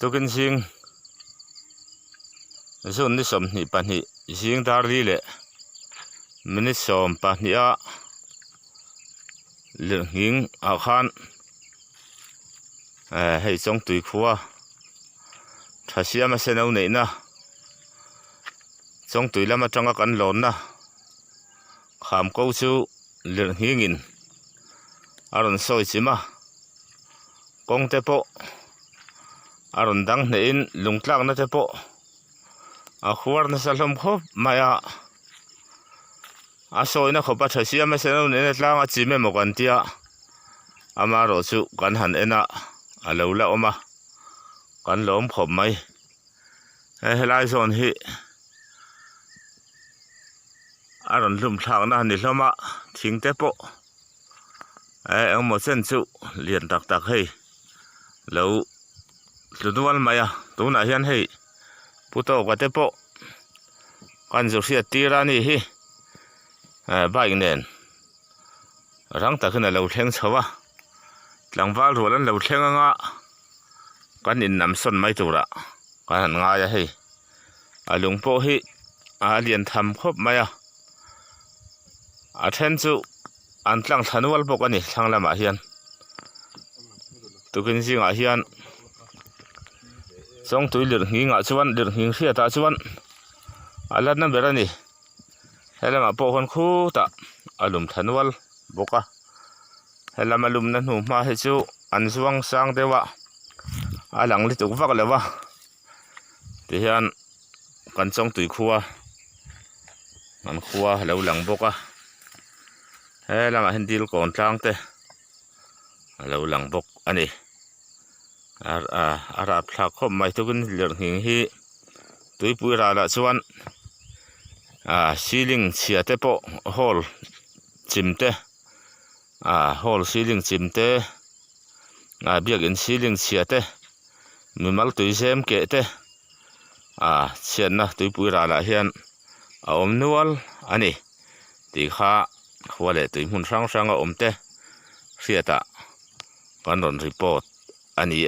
tukin sing zun ni som ni pahnih sing dar li le minute som pahnih a lirhing a khan hei chong tui khuwa thasiam a senau nei na chong tui lama tanga kan lon na kham ko chu lirhing in aron soi chima kong te po aron dang nein lungtlak na te po a khuar na salhom khop maya a soi na khopa thasiam a senau nei na tlang a chime mo kan tia ama ro chu kan han ena alo la oma kan lom khop mai helai zon hi aron lum thak na ni hloma thing te po ang mo chen chu lian tak tak hei lo lunual maya tuna hian hei puto ka te po kan zu sia tira ni hi bike nen rang takin lo thleng chawa tlangwal rolan lo thleng anga kan in nam son mai tura kan nga ya hei alung po hi a lian tham khop maya a then chu an tlang thanual bok ani thlanglam ah hian tukin sing ah hian chong tui lirhing ah chuan lirhing hriat ah chuan alat na ber ani helam a po hon khu ta alum thanual boka helam alum na hnu ma he chu an zuang sang dewa alang li tuk vak lewa ti hian kan chong tui khuwa an khuwa lo lang boka helam a hendil kon tlang te lo lang bok ani ara thla khop mai tukin lirhing hi tuipui ra la chuan ceiling chhia te po hall chimte hall ceiling chimte biakin ceiling chhia te mimal tui sem ke te chian na tuipui ra la hian a om nual ani ti kha khwale tui hmun hrang hrang a om te hriata kan ron report ani